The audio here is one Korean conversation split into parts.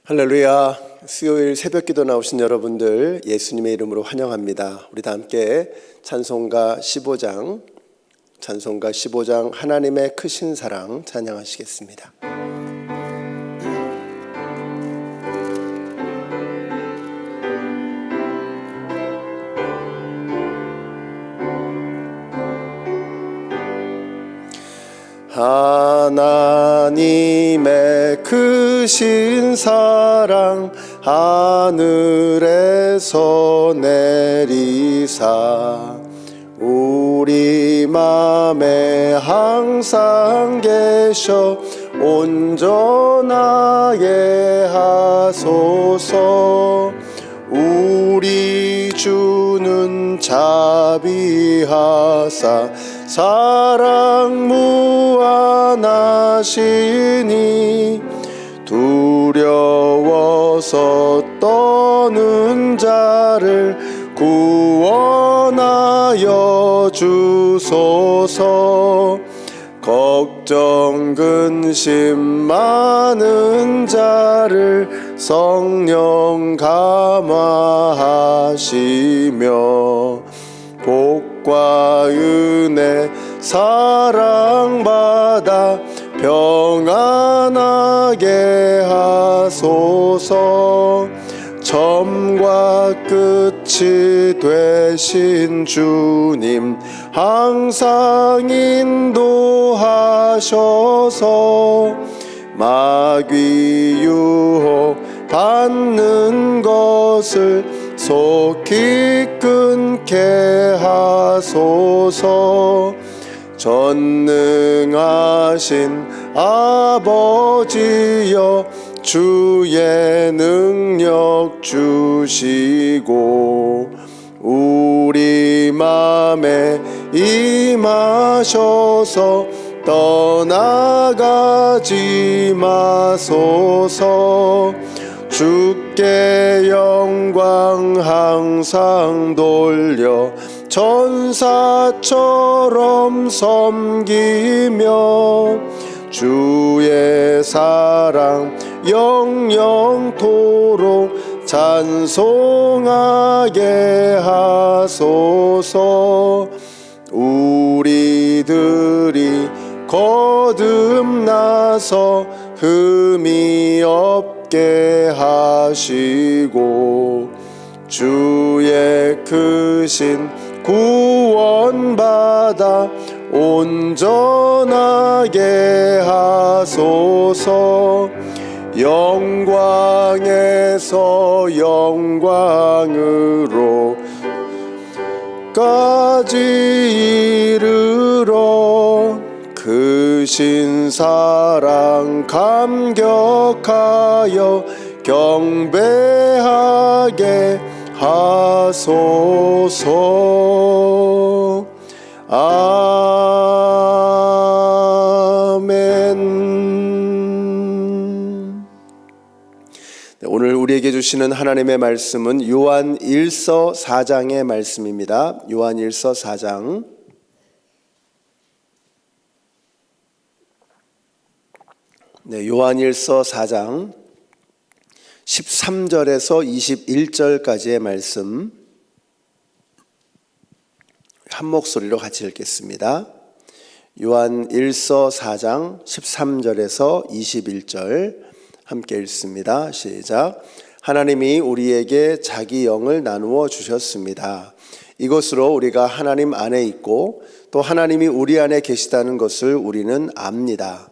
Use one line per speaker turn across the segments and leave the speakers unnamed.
할렐루야. 수요일 새벽기도 나오신 여러분들 예수님의 이름으로 환영합니다. 우리 다 함께 찬송가 15장 하나님의 크신 사랑 찬양하시겠습니다. 하나님의 크신 사랑 하늘에서 내리사 우리 맘에 항상 계셔 온전하게 하소서. 우리 주는 자비하사 사랑 무한하시니 두려워서 떠는 자를 구원하여 주소서. 걱정 근심 많은 자를 성령 감화하시며 복과 은혜 사랑받아 평안하게 하소서. 처음과 끝이 되신 주님 항상 인도하셔서 마귀 유혹 받는 것을 속히 끊게 하소서. 전능하신 아버지여 주의 능력 주시고 우리 맘에 임하셔서 떠나가지 마소서. 주께 영광 항상 돌려 천사처럼 섬기며 주의 사랑 영영토록 찬송하게 하소서. 우리들이 거듭나서 흠이 없게 하시고 주의 크신 구원받아 온전하게 하소서. 영광에서 영광으로 까지 이르러 크신 사랑 감격하여 경배하게 하소서. 아멘. 오늘 우리에게 주시는 하나님의 말씀은 요한 1서 4장의 말씀입니다. 요한 1서 4장 요한 1서 4장 13절에서 21절까지의 말씀 한 목소리로 같이 읽겠습니다. 요한 1서 4장 13절에서 21절 함께 읽습니다. 시작. 하나님이 우리에게 자기 영을 나누어 주셨습니다. 이것으로 우리가 하나님 안에 있고 또 하나님이 우리 안에 계시다는 것을 우리는 압니다.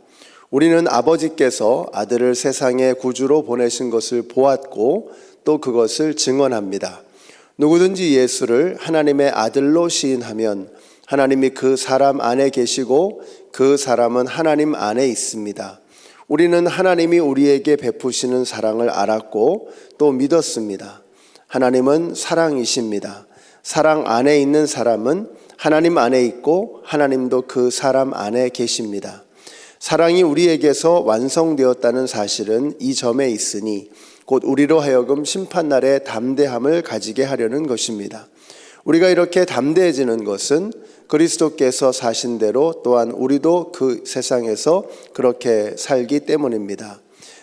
우리는 아버지께서 아들을 세상의 구주로 보내신 것을 보았고 또 그것을 증언합니다. 누구든지 예수를 하나님의 아들로 시인하면 하나님이 그 사람 안에 계시고 그 사람은 하나님 안에 있습니다. 우리는 하나님이 우리에게 베푸시는 사랑을 알았고 또 믿었습니다. 하나님은 사랑이십니다. 사랑 안에 있는 사람은 하나님 안에 있고 하나님도 그 사람 안에 계십니다. 사랑이 우리에게서 완성되었다는 사실은 이 점에 있으니 곧 우리로 하여금 심판날에 담대함을 가지게 하려는 것입니다. 우리가 이렇게 담대해지는 것은 그리스도께서 사신 대로 또한 우리도 그 세상에서 그렇게 살기 때문입니다.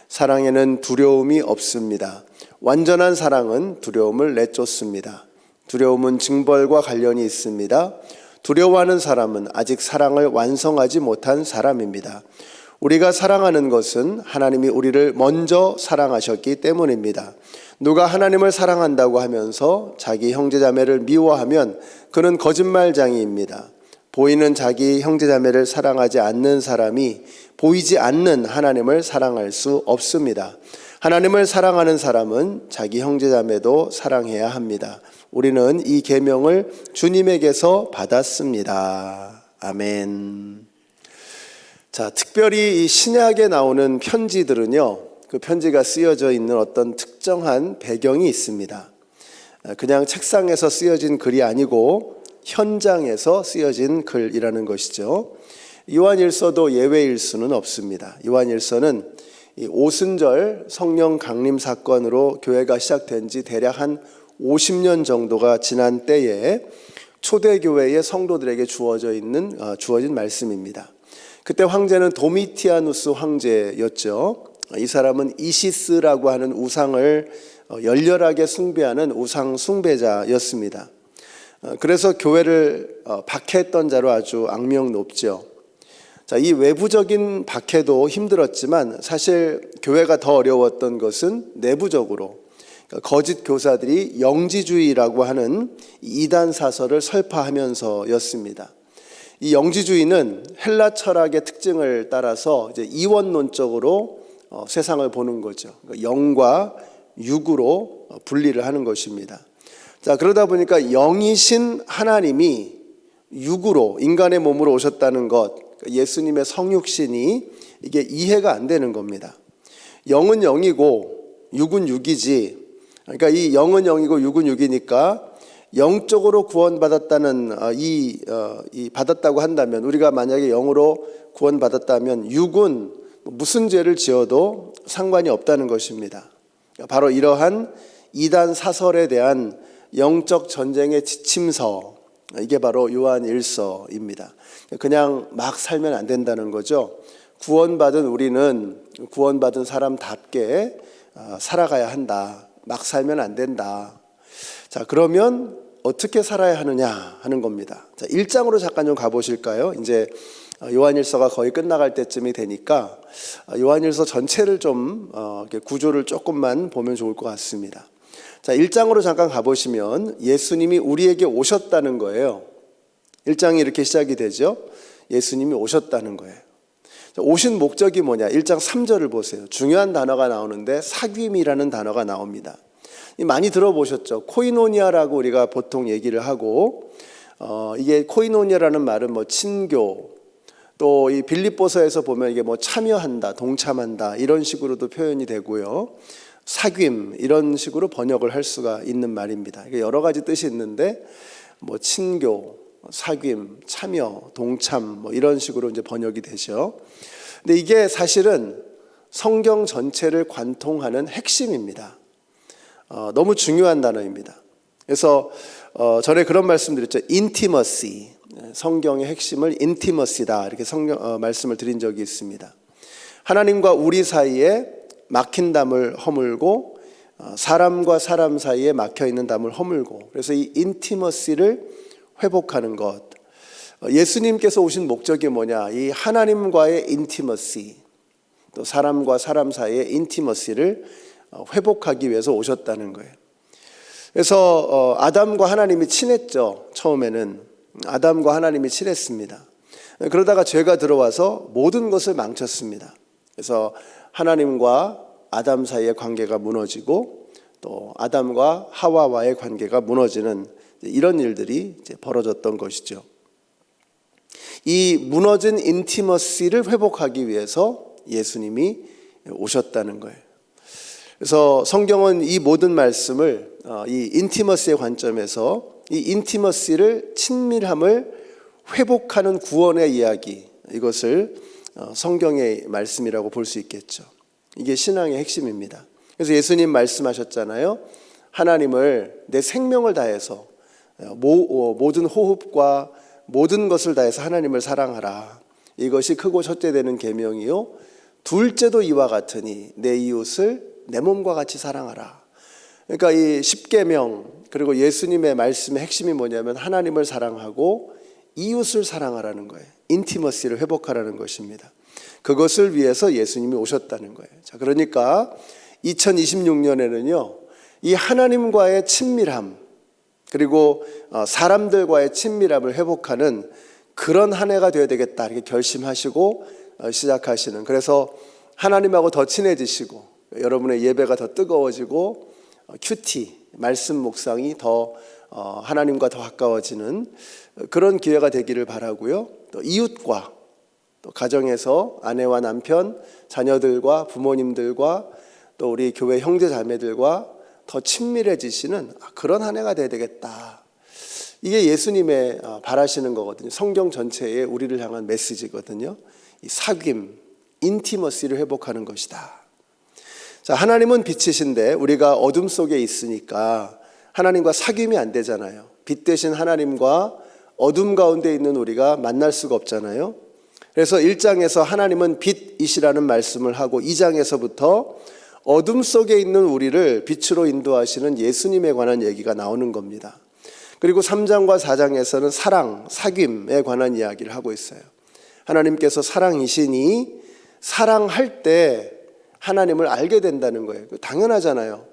사랑에는 두려움이 없습니다. 완전한 사랑은 두려움을 내쫓습니다. 두려움은 징벌과 관련이 있습니다. 두려워하는 사람은 아직 사랑을 완성하지 못한 사람입니다. 우리가 사랑하는 것은 하나님이 우리를 먼저 사랑하셨기 때문입니다. 누가 하나님을 사랑한다고 하면서 자기 형제자매를 미워하면 그는 거짓말쟁이입니다. 보이는 자기 형제자매를 사랑하지 않는 사람이 보이지 않는 하나님을 사랑할 수 없습니다. 하나님을 사랑하는 사람은 자기 형제자매도 사랑해야 합니다. 우리는 이 계명을 주님에게서 받았습니다. 아멘. 자, 특별히 이 신약에 나오는 편지들은요, 그 편지가 쓰여져 있는 어떤 특정한 배경이 있습니다. 그냥 책상에서 쓰여진 글이 아니고 현장에서 쓰여진 글이라는 것이죠. 요한일서도 예외일 수는 없습니다. 요한일서는 이 오순절 성령 강림 사건으로 교회가 시작된 지 대략 한 50년 정도가 지난 때에 초대교회의 성도들에게 주어진 말씀입니다. 그때 황제는 도미티아누스 황제였죠. 이 사람은 이시스라고 하는 우상을 열렬하게 숭배하는 우상 숭배자였습니다. 그래서 교회를 박해했던 자로 아주 악명 높죠. 자, 이 외부적인 박해도 힘들었지만 사실 교회가 더 어려웠던 것은 내부적으로 거짓 교사들이 영지주의라고 하는 이단 사설을 설파하면서였습니다. 이 영지주의는 헬라 철학의 특징을 따라서 이제 이원론적으로 세상을 보는 거죠. 영과 육으로 분리를 하는 것입니다. 자, 그러다 보니까 영이신 하나님이 육으로 인간의 몸으로 오셨다는 것, 예수님의 성육신이 이게 이해가 안 되는 겁니다. 영은 영이고 육은 육이지. 그러니까 이 영은 영이고 육은 육이니까 영적으로 구원받았다는 받았다고 한다면, 우리가 만약에 영으로 구원받았다면 육은 무슨 죄를 지어도 상관이 없다는 것입니다. 바로 이러한 이단 사설에 대한 영적 전쟁의 지침서, 이게 바로 요한일서입니다. 그냥 막 살면 안 된다는 거죠. 구원받은 우리는 구원받은 사람답게 살아가야 한다. 막 살면 안 된다. 자, 그러면 어떻게 살아야 하느냐 하는 겁니다. 자, 1장으로 잠깐 좀 가보실까요? 이제 요한일서가 거의 끝나갈 때쯤이 되니까 요한일서 전체를 좀 구조를 조금만 보면 좋을 것 같습니다. 자, 1장으로 잠깐 가보시면 예수님이 우리에게 오셨다는 거예요. 1장이 이렇게 시작이 되죠. 예수님이 오셨다는 거예요. 자, 오신 목적이 뭐냐? 1장 3절을 보세요. 중요한 단어가 나오는데 사귐이라는 단어가 나옵니다. 많이 들어보셨죠? 코이노니아라고 우리가 보통 얘기를 하고, 이게 코이노니아라는 말은 뭐 친교, 또 이 빌립보서에서 보면 이게 뭐 참여한다, 동참한다 이런 식으로도 표현이 되고요. 사귐 이런 식으로 번역을 할 수가 있는 말입니다. 여러 가지 뜻이 있는데 뭐 친교, 사귐, 참여, 동참 뭐 이런 식으로 이제 번역이 되죠. 근데 이게 사실은 성경 전체를 관통하는 핵심입니다. 너무 중요한 단어입니다. 그래서 전에 그런 말씀드렸죠. 인티머시, 성경의 핵심을 인티머시다 이렇게 말씀을 드린 적이 있습니다. 하나님과 우리 사이에 막힌 담을 허물고 사람과 사람 사이에 막혀있는 담을 허물고, 그래서 이 인티머시를 회복하는 것. 예수님께서 오신 목적이 뭐냐? 이 하나님과의 인티머시, 또 사람과 사람 사이의 인티머시를 회복하기 위해서 오셨다는 거예요. 그래서 아담과 하나님이 친했죠. 처음에는 아담과 하나님이 친했습니다. 그러다가 죄가 들어와서 모든 것을 망쳤습니다. 그래서 하나님과 아담 사이의 관계가 무너지고 또 아담과 하와와의 관계가 무너지는 이런 일들이 이제 벌어졌던 것이죠. 이 무너진 인티머시를 회복하기 위해서 예수님이 오셨다는 거예요. 그래서 성경은 이 모든 말씀을 이 인티머시의 관점에서 이 인티머시를, 친밀함을 회복하는 구원의 이야기, 이것을 성경의 말씀이라고 볼 수 있겠죠. 이게 신앙의 핵심입니다. 그래서 예수님 말씀하셨잖아요. 하나님을 내 생명을 다해서 모든 호흡과 모든 것을 다해서 하나님을 사랑하라. 이것이 크고 첫째 되는 계명이요 둘째도 이와 같으니 내 이웃을 내 몸과 같이 사랑하라. 그러니까 이 십계명 그리고 예수님의 말씀의 핵심이 뭐냐면 하나님을 사랑하고 이웃을 사랑하라는 거예요. 인티머시를 회복하라는 것입니다. 그것을 위해서 예수님이 오셨다는 거예요. 자, 그러니까 2026년에는요, 이 하나님과의 친밀함 그리고 사람들과의 친밀함을 회복하는 그런 한 해가 되어야 되겠다 이렇게 결심하시고 시작하시는, 그래서 하나님하고 더 친해지시고 여러분의 예배가 더 뜨거워지고 큐티 말씀 묵상이 더 하나님과 더 가까워지는 그런 기회가 되기를 바라고요. 또 이웃과 또 가정에서 아내와 남편, 자녀들과 부모님들과 또 우리 교회 형제 자매들과 더 친밀해지시는 그런 한 해가 되어야 되겠다. 이게 예수님의 바라시는 거거든요. 성경 전체에 우리를 향한 메시지거든요. 이 사귐, 인티머시를 회복하는 것이다. 자, 하나님은 빛이신데 우리가 어둠 속에 있으니까 하나님과 사귐이 안 되잖아요. 빛 대신 하나님과 어둠 가운데 있는 우리가 만날 수가 없잖아요. 그래서 1장에서 하나님은 빛이시라는 말씀을 하고 2장에서부터 어둠 속에 있는 우리를 빛으로 인도하시는 예수님에 관한 얘기가 나오는 겁니다. 그리고 3장과 4장에서는 사랑, 사귐에 관한 이야기를 하고 있어요. 하나님께서 사랑이시니 사랑할 때 하나님을 알게 된다는 거예요. 당연하잖아요.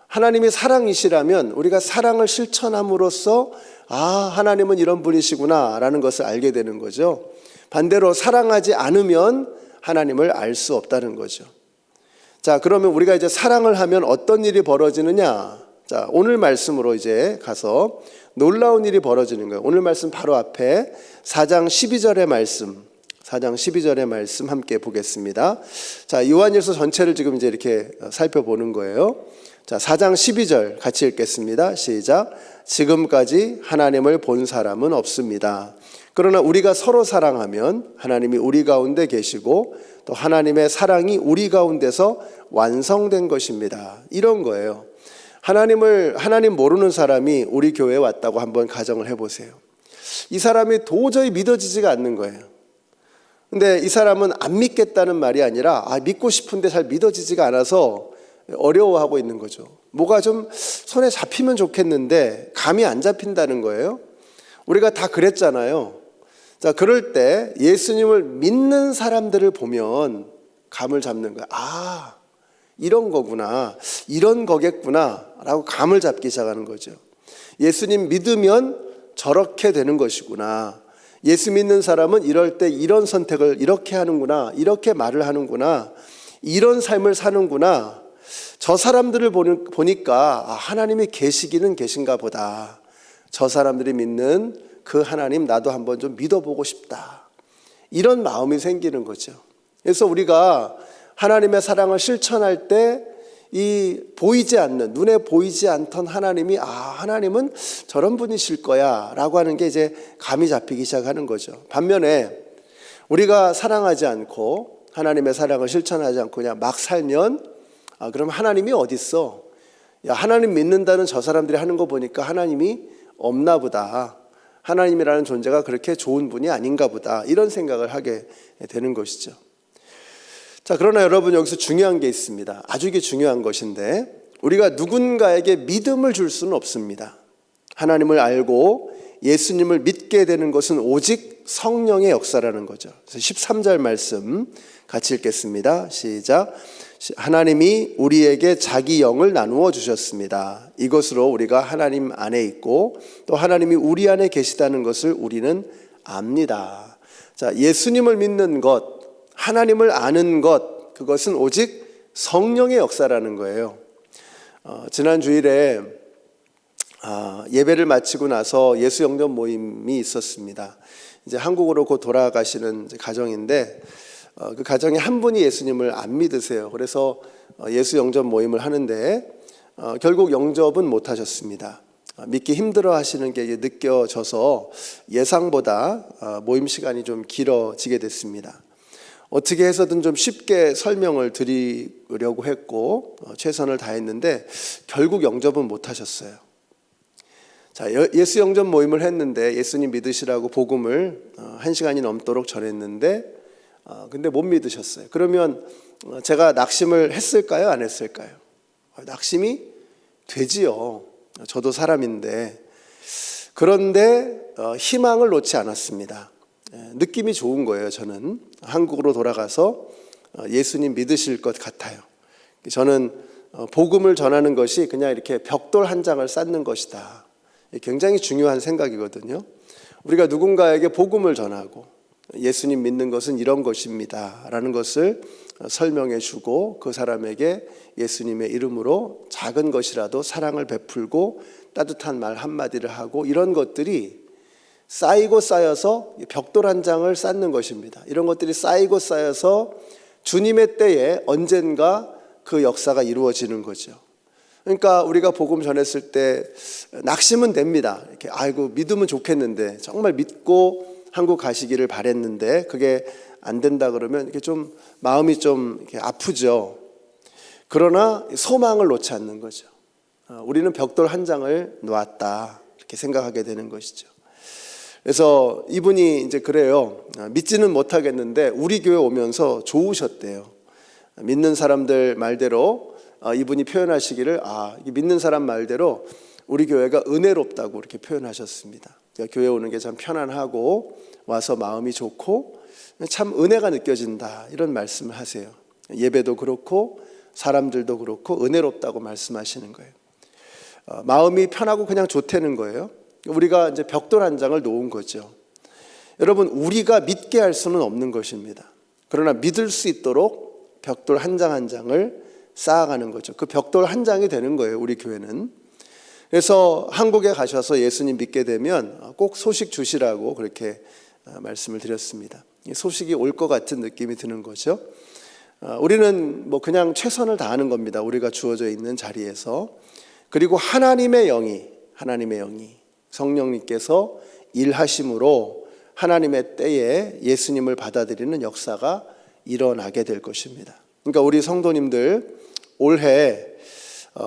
하나님이 사랑이시라면 우리가 사랑을 실천함으로써 하나님은 이런 분이시구나 라는 것을 알게 되는 거죠. 반대로 사랑하지 않으면 하나님을 알 수 없다는 거죠. 자, 그러면 우리가 이제 사랑을 하면 어떤 일이 벌어지느냐? 자, 오늘 말씀으로 이제 가서 놀라운 일이 벌어지는 거예요. 오늘 말씀 바로 앞에 4장 12절의 말씀, 4장 12절의 말씀 함께 보겠습니다. 자, 요한일서 전체를 지금 이제 이렇게 살펴보는 거예요. 자, 4장 12절 같이 읽겠습니다. 시작. 지금까지 하나님을 본 사람은 없습니다. 그러나 우리가 서로 사랑하면 하나님이 우리 가운데 계시고 또 하나님의 사랑이 우리 가운데서 완성된 것입니다. 이런 거예요. 하나님 모르는 사람이 우리 교회에 왔다고 한번 가정을 해보세요. 이 사람이 도저히 믿어지지가 않는 거예요. 근데 이 사람은 안 믿겠다는 말이 아니라 믿고 싶은데 잘 믿어지지가 않아서 어려워하고 있는 거죠. 뭐가 좀 손에 잡히면 좋겠는데 감이 안 잡힌다는 거예요. 우리가 다 그랬잖아요. 자, 그럴 때 예수님을 믿는 사람들을 보면 감을 잡는 거야. 이런 거구나, 이런 거겠구나 라고 감을 잡기 시작하는 거죠. 예수님 믿으면 저렇게 되는 것이구나, 예수 믿는 사람은 이럴 때 이런 선택을 이렇게 하는구나, 이렇게 말을 하는구나, 이런 삶을 사는구나, 저 사람들을 보니까 하나님이 계시기는 계신가 보다, 저 사람들이 믿는 그 하나님 나도 한번 좀 믿어보고 싶다, 이런 마음이 생기는 거죠. 그래서 우리가 하나님의 사랑을 실천할 때 이 보이지 않는, 눈에 보이지 않던 하나님이 하나님은 저런 분이실 거야 라고 하는 게 이제 감이 잡히기 시작하는 거죠. 반면에 우리가 사랑하지 않고 하나님의 사랑을 실천하지 않고 그냥 막 살면 그럼 하나님이 어디 있어? 하나님 믿는다는 저 사람들이 하는 거 보니까 하나님이 없나 보다, 하나님이라는 존재가 그렇게 좋은 분이 아닌가 보다, 이런 생각을 하게 되는 것이죠. 자, 그러나 여러분, 여기서 중요한 게 있습니다. 아주 이게 중요한 것인데, 우리가 누군가에게 믿음을 줄 수는 없습니다. 하나님을 알고 예수님을 믿게 되는 것은 오직 성령의 역사라는 거죠. 그래서 13절 말씀 같이 읽겠습니다. 시작. 하나님이 우리에게 자기 영을 나누어 주셨습니다. 이것으로 우리가 하나님 안에 있고 또 하나님이 우리 안에 계시다는 것을 우리는 압니다. 자, 예수님을 믿는 것, 하나님을 아는 것, 그것은 오직 성령의 역사라는 거예요. 지난 주일에 예배를 마치고 나서 예수 영접 모임이 있었습니다. 이제 한국으로 곧 돌아가시는 가정인데 그 가정에 한 분이 예수님을 안 믿으세요. 그래서 예수 영접 모임을 하는데 결국 영접은 못 하셨습니다. 믿기 힘들어 하시는 게 느껴져서 예상보다 모임 시간이 좀 길어지게 됐습니다. 어떻게 해서든 좀 쉽게 설명을 드리려고 했고 최선을 다했는데 결국 영접은 못 하셨어요. 자, 예수 영접 모임을 했는데 예수님 믿으시라고 복음을 1시간이 넘도록 전했는데 근데 못 믿으셨어요. 그러면 제가 낙심을 했을까요? 안 했을까요? 낙심이 되지요. 저도 사람인데. 그런데 희망을 놓지 않았습니다. 느낌이 좋은 거예요. 저는 한국으로 돌아가서 예수님 믿으실 것 같아요. 저는 복음을 전하는 것이 그냥 이렇게 벽돌 한 장을 쌓는 것이다. 굉장히 중요한 생각이거든요. 우리가 누군가에게 복음을 전하고 예수님 믿는 것은 이런 것입니다 라는 것을 설명해 주고 그 사람에게 예수님의 이름으로 작은 것이라도 사랑을 베풀고 따뜻한 말 한마디를 하고 이런 것들이 쌓이고 쌓여서 벽돌 한 장을 쌓는 것입니다. 이런 것들이 쌓이고 쌓여서 주님의 때에 언젠가 그 역사가 이루어지는 거죠. 그러니까 우리가 복음 전했을 때 낙심은 됩니다. 이렇게 아이고 믿으면 좋겠는데 정말 믿고 한국 가시기를 바랬는데 그게 안 된다 그러면 이렇게 좀 마음이 좀 이렇게 아프죠. 그러나 소망을 놓지 않는 거죠. 우리는 벽돌 한 장을 놓았다 이렇게 생각하게 되는 것이죠. 그래서 이분이 이제 그래요. 믿지는 못하겠는데 우리 교회 오면서 좋으셨대요. 믿는 사람들 말대로 이분이 표현하시기를 믿는 사람 말대로 우리 교회가 은혜롭다고 이렇게 표현하셨습니다. 교회 오는 게 참 편안하고 와서 마음이 좋고 참 은혜가 느껴진다 이런 말씀을 하세요. 예배도 그렇고 사람들도 그렇고 은혜롭다고 말씀하시는 거예요. 마음이 편하고 그냥 좋다는 거예요. 우리가 이제 벽돌 한 장을 놓은 거죠. 여러분 우리가 믿게 할 수는 없는 것입니다. 그러나 믿을 수 있도록 벽돌 한 장 한 장을 쌓아가는 거죠. 그 벽돌 한 장이 되는 거예요. 우리 교회는. 그래서 한국에 가셔서 예수님 믿게 되면 꼭 소식 주시라고 그렇게 말씀을 드렸습니다. 소식이 올 것 같은 느낌이 드는 거죠. 우리는 뭐 그냥 최선을 다하는 겁니다. 우리가 주어져 있는 자리에서. 그리고 하나님의 영이 성령님께서 일하심으로 하나님의 때에 예수님을 받아들이는 역사가 일어나게 될 것입니다. 그러니까 우리 성도님들 올해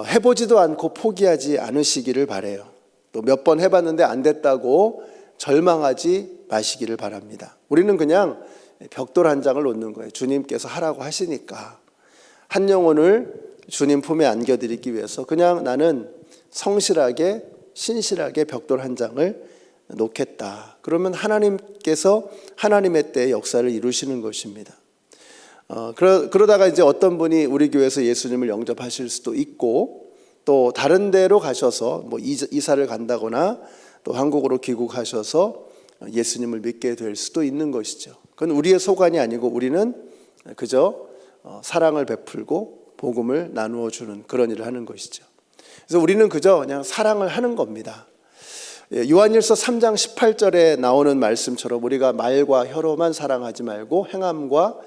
해보지도 않고 포기하지 않으시기를 바라요. 또 몇 번 해봤는데 안 됐다고 절망하지 마시기를 바랍니다. 우리는 그냥 벽돌 한 장을 놓는 거예요. 주님께서 하라고 하시니까 한 영혼을 주님 품에 안겨드리기 위해서 그냥 나는 성실하게 신실하게 벽돌 한 장을 놓겠다. 그러면 하나님께서 하나님의 때에 역사를 이루시는 것입니다. 그러다가 이제 어떤 분이 우리 교회에서 예수님을 영접하실 수도 있고 또 다른 데로 가셔서 뭐 이사를 간다거나 또 한국으로 귀국하셔서 예수님을 믿게 될 수도 있는 것이죠. 그건 우리의 소관이 아니고 우리는 그저 사랑을 베풀고 복음을 나누어 주는 그런 일을 하는 것이죠. 그래서 우리는 그저 그냥 사랑을 하는 겁니다. 요한일서 3장 18절에 나오는 말씀처럼 우리가 말과 혀로만 사랑하지 말고 행함과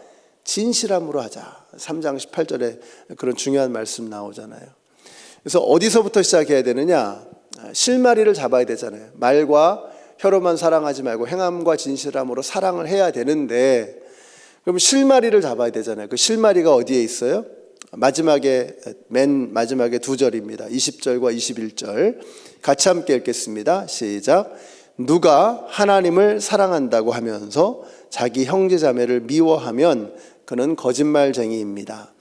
진실함으로 하자. 3장 18절에 그런 중요한 말씀 나오잖아요. 그래서 어디서부터 시작해야 되느냐? 실마리를 잡아야 되잖아요. 말과 혀로만 사랑하지 말고 행함과 진실함으로 사랑을 해야 되는데 그럼 실마리를 잡아야 되잖아요. 그 실마리가 어디에 있어요? 맨 마지막에 두 절입니다. 20절과 21절 같이 함께 읽겠습니다. 시작. 누가 하나님을 사랑한다고 하면서 자기 형제자매를 미워하면 그는 거짓말쟁이입니다.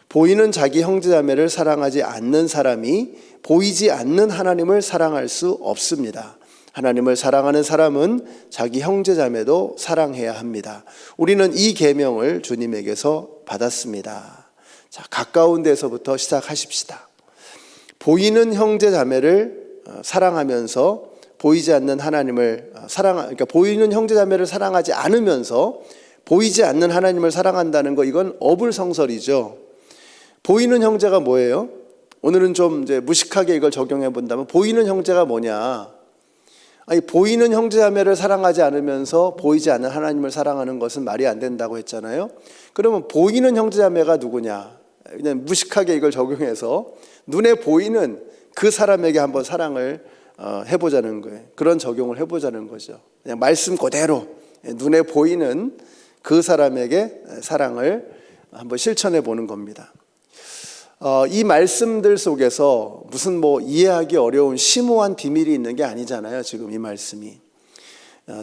보이는 자기 형제자매를 사랑하지 않는 사람이 보이지 않는 하나님을 사랑할 수 없습니다. 하나님을 사랑하는 사람은 자기 형제자매도 사랑해야 합니다. 우리는 이 계명을 주님에게서 받았습니다. 자, 가까운 데서부터 시작하십시다. 보이는 형제자매를 사랑하면서 보이지 않는 하나님을 그러니까 보이는 형제자매를 사랑하지 않으면서 보이지 않는 하나님을 사랑한다는 거 이건 어불성설이죠. 보이는 형제가 뭐예요? 오늘은 좀 이제 무식하게 이걸 적용해 본다면 보이는 형제가 뭐냐? 아니 보이는 형제자매를 사랑하지 않으면서 보이지 않는 하나님을 사랑하는 것은 말이 안 된다고 했잖아요. 그러면 보이는 형제자매가 누구냐? 그냥 무식하게 이걸 적용해서 눈에 보이는 그 사람에게 한번 사랑을 해보자는 거예요. 그런 적용을 해보자는 거죠. 그냥 말씀 그대로 눈에 보이는 그 사람에게 사랑을 한번 실천해 보는 겁니다. 이 말씀들 속에서 무슨 뭐 이해하기 어려운 심오한 비밀이 있는 게 아니잖아요. 지금 이 말씀이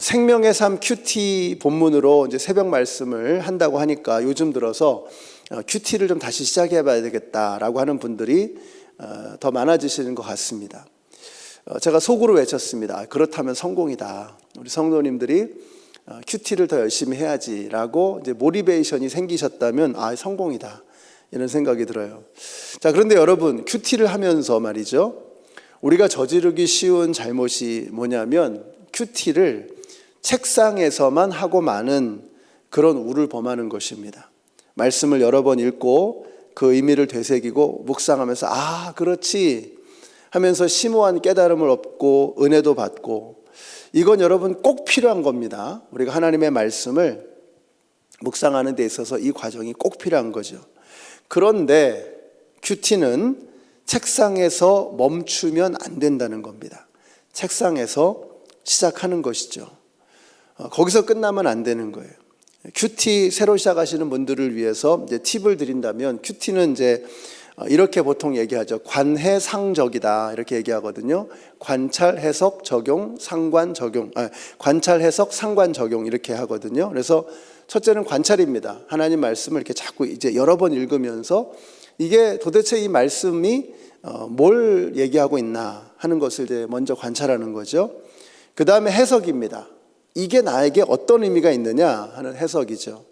생명의 삶 큐티 본문으로 이제 새벽 말씀을 한다고 하니까 요즘 들어서 큐티를 좀 다시 시작해 봐야 되겠다라고 하는 분들이 더 많아지시는 것 같습니다. 제가 속으로 외쳤습니다. 그렇다면 성공이다. 우리 성도님들이 큐티를 더 열심히 해야지라고 이제 모티베이션이 생기셨다면 성공이다. 이런 생각이 들어요. 자, 그런데 여러분, 큐티를 하면서 말이죠. 우리가 저지르기 쉬운 잘못이 뭐냐면 큐티를 책상에서만 하고 마는 그런 우를 범하는 것입니다. 말씀을 여러 번 읽고 그 의미를 되새기고 묵상하면서 그렇지 하면서 심오한 깨달음을 얻고 은혜도 받고, 이건 여러분 꼭 필요한 겁니다. 우리가 하나님의 말씀을 묵상하는 데 있어서 이 과정이 꼭 필요한 거죠. 그런데 큐티는 책상에서 멈추면 안 된다는 겁니다. 책상에서 시작하는 것이죠. 거기서 끝나면 안 되는 거예요. 큐티 새로 시작하시는 분들을 위해서 이제 팁을 드린다면, 큐티는 이제 이렇게 보통 얘기하죠. 관해상적이다 이렇게 얘기하거든요. 관찰, 해석, 적용, 상관, 적용. 관찰, 해석, 상관, 적용 이렇게 하거든요. 그래서 첫째는 관찰입니다. 하나님 말씀을 이렇게 자꾸 이제 여러 번 읽으면서 이게 도대체 이 말씀이 뭘 얘기하고 있나 하는 것을 이제 먼저 관찰하는 거죠. 그 다음에 해석입니다. 이게 나에게 어떤 의미가 있느냐 하는 해석이죠.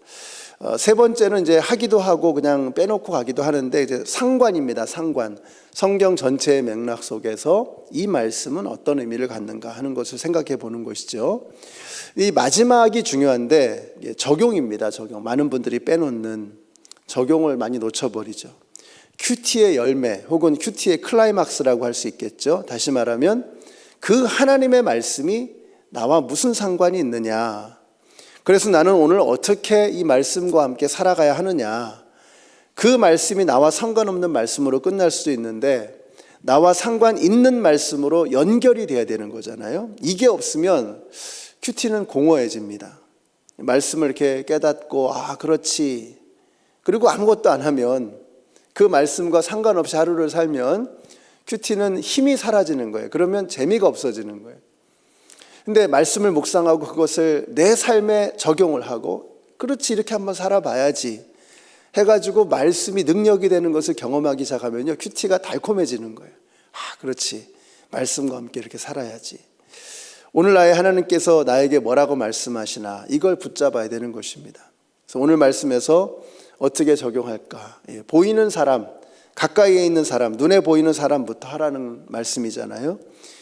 세 번째는 이제 하기도 하고 그냥 빼놓고 가기도 하는데 이제 상관입니다. 상관. 성경 전체의 맥락 속에서 이 말씀은 어떤 의미를 갖는가 하는 것을 생각해 보는 것이죠. 이 마지막이 중요한데 적용입니다. 적용. 많은 분들이 빼놓는 적용을 많이 놓쳐버리죠. 큐티의 열매 혹은 큐티의 클라이막스라고 할 수 있겠죠. 다시 말하면 그 하나님의 말씀이 나와 무슨 상관이 있느냐, 그래서 나는 오늘 어떻게 이 말씀과 함께 살아가야 하느냐, 그 말씀이 나와 상관없는 말씀으로 끝날 수도 있는데 나와 상관 있는 말씀으로 연결이 돼야 되는 거잖아요. 이게 없으면 큐티는 공허해집니다. 말씀을 이렇게 깨닫고 그렇지, 그리고 아무것도 안 하면, 그 말씀과 상관없이 하루를 살면 큐티는 힘이 사라지는 거예요. 그러면 재미가 없어지는 거예요. 근데 말씀을 묵상하고 그것을 내 삶에 적용을 하고, 그렇지 이렇게 한번 살아봐야지 해가지고 말씀이 능력이 되는 것을 경험하기 시작하면요, 큐티가 달콤해지는 거예요. 그렇지, 말씀과 함께 이렇게 살아야지. 오늘 나의 하나님께서 나에게 뭐라고 말씀하시나, 이걸 붙잡아야 되는 것입니다. 그래서 오늘 말씀에서 어떻게 적용할까? 보이는 사람, 가까이에 있는 사람, 눈에 보이는 사람부터 하라는 말씀이잖아요.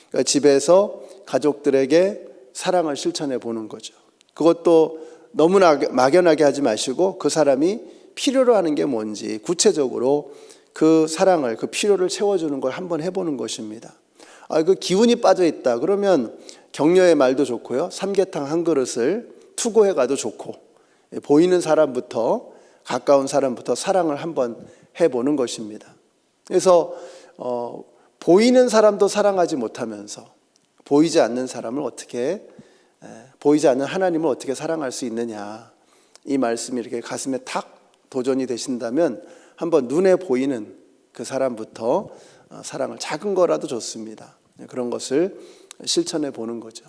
그러니까 집에서 가족들에게 사랑을 실천해 보는 거죠. 그것도 너무나 막연하게 하지 마시고 그 사람이 필요로 하는 게 뭔지 구체적으로 그 사랑을, 그 필요를 채워주는 걸 한번 해보는 것입니다. 그 기운이 빠져 있다 그러면 격려의 말도 좋고요, 삼계탕 한 그릇을 투고해 가도 좋고, 보이는 사람부터, 가까운 사람부터 사랑을 한번 해보는 것입니다. 그래서 보이는 사람도 사랑하지 못하면서 보이지 않는 사람을 어떻게, 보이지 않는 하나님을 어떻게 사랑할 수 있느냐, 이 말씀이 이렇게 가슴에 탁 도전이 되신다면 한번 눈에 보이는 그 사람부터 사랑을, 작은 거라도 좋습니다. 그런 것을 실천해 보는 거죠.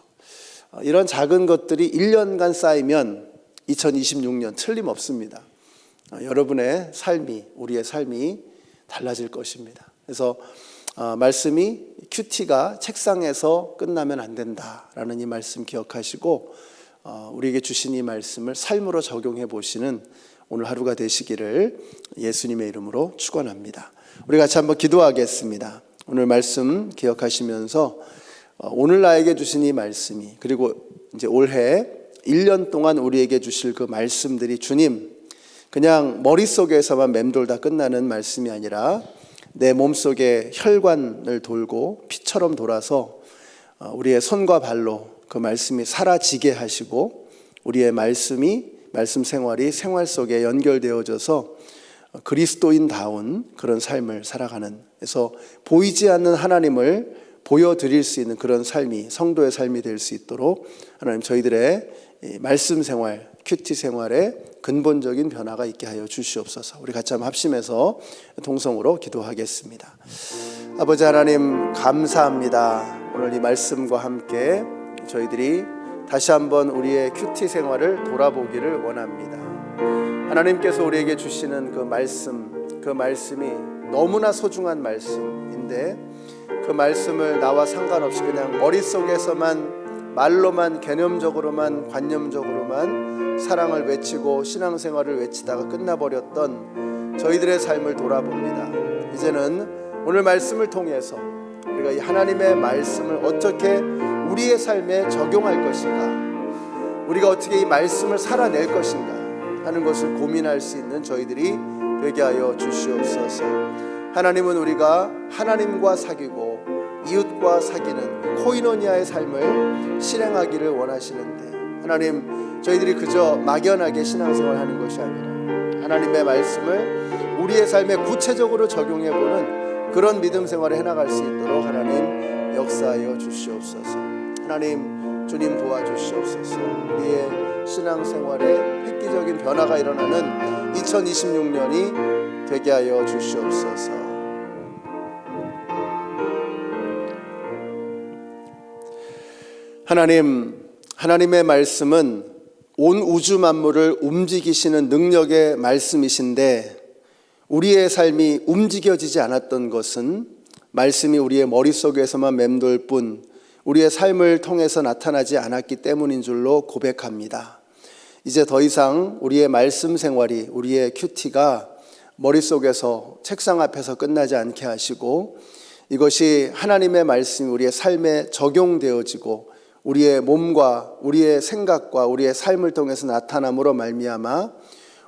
이런 작은 것들이 1년간 쌓이면 2026년 틀림없습니다. 여러분의 삶이, 우리의 삶이 달라질 것입니다. 그래서 말씀이 큐티가 책상에서 끝나면 안 된다라는 이 말씀 기억하시고 우리에게 주신 이 말씀을 삶으로 적용해 보시는 오늘 하루가 되시기를 예수님의 이름으로 축원합니다. 우리 같이 한번 기도하겠습니다. 오늘 말씀 기억하시면서 오늘 나에게 주신 이 말씀이, 그리고 이제 올해 1년 동안 우리에게 주실 그 말씀들이 주님, 그냥 머릿속에서만 맴돌다 끝나는 말씀이 아니라 내 몸속에 혈관을 돌고 피처럼 돌아서 우리의 손과 발로 그 말씀이 사라지게 하시고, 우리의 말씀 생활이 생활 속에 연결되어져서 그리스도인다운 그런 삶을 살아가는, 그래서 보이지 않는 하나님을 보여드릴 수 있는 그런 삶이, 성도의 삶이 될 수 있도록 하나님 저희들의 말씀 생활, 큐티 생활에 근본적인 변화가 있게 하여 주시옵소서. 우리 같이 한번 합심해서 동성으로 기도하겠습니다. 아버지 하나님 감사합니다. 오늘 이 말씀과 함께 저희들이 다시 한번 우리의 큐티 생활을 돌아보기를 원합니다. 하나님께서 우리에게 주시는 그 말씀이 너무나 소중한 말씀인데 그 말씀을 나와 상관없이 그냥 머릿속에서만 말로만 개념적으로만 관념적으로만 사랑을 외치고 신앙생활을 외치다가 끝나버렸던 저희들의 삶을 돌아봅니다. 이제는 오늘 말씀을 통해서 우리가 이 하나님의 말씀을 어떻게 우리의 삶에 적용할 것인가, 우리가 어떻게 이 말씀을 살아낼 것인가 하는 것을 고민할 수 있는 저희들이 되게 하여 주시옵소서. 하나님은 우리가 하나님과 사귀고 이웃과 사귀는 코이노니아의 삶을 실행하기를 원하시는데, 하나님, 저희들이 그저 막연하게 신앙생활 하는 것이 아니라 하나님의 말씀을 우리의 삶에 구체적으로 적용해보는 그런 믿음 생활을 해나갈 수 있도록 하나님 역사하여 주시옵소서. 하나님, 주님 도와주시옵소서. 우리의 신앙생활에 획기적인 변화가 일어나는 2026년이 되게 하여 주시옵소서. 하나님의 말씀은 온 우주 만물을 움직이시는 능력의 말씀이신데, 우리의 삶이 움직여지지 않았던 것은 말씀이 우리의 머릿속에서만 맴돌 뿐 우리의 삶을 통해서 나타나지 않았기 때문인 줄로 고백합니다. 이제 더 이상 우리의 말씀 생활이, 우리의 큐티가 머릿속에서 책상 앞에서 끝나지 않게 하시고, 이것이 하나님의 말씀이 우리의 삶에 적용되어지고 우리의 몸과 우리의 생각과 우리의 삶을 통해서 나타남으로 말미암아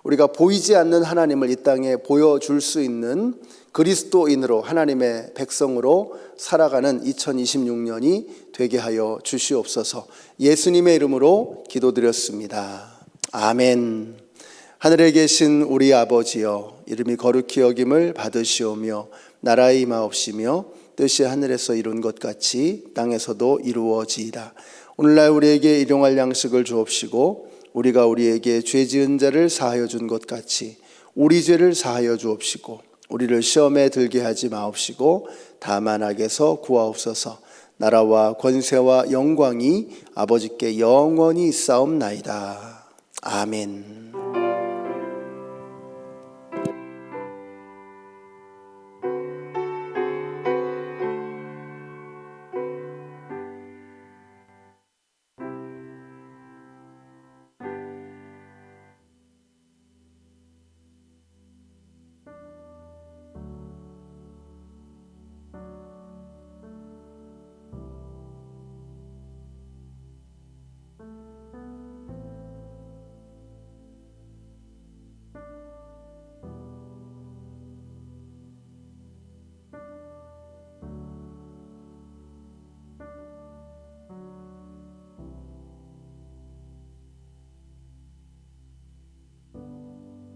우리가 보이지 않는 하나님을 이 땅에 보여줄 수 있는 그리스도인으로, 하나님의 백성으로 살아가는 2026년이 되게 하여 주시옵소서. 예수님의 이름으로 기도드렸습니다. 아멘. 하늘에 계신 우리 아버지여, 이름이 거룩히 여김을 받으시오며 나라의 임하옵시며 뜻이 하늘에서 이룬 것 같이 땅에서도 이루어지이다. 오늘날 우리에게 일용할 양식을 주옵시고 우리가 우리에게 죄 지은 자를 사하여 준 것 같이 우리 죄를 사하여 주옵시고 우리를 시험에 들게 하지 마옵시고 다만 악에서 구하옵소서. 나라와 권세와 영광이 아버지께 영원히 있사옵나이다. 아멘.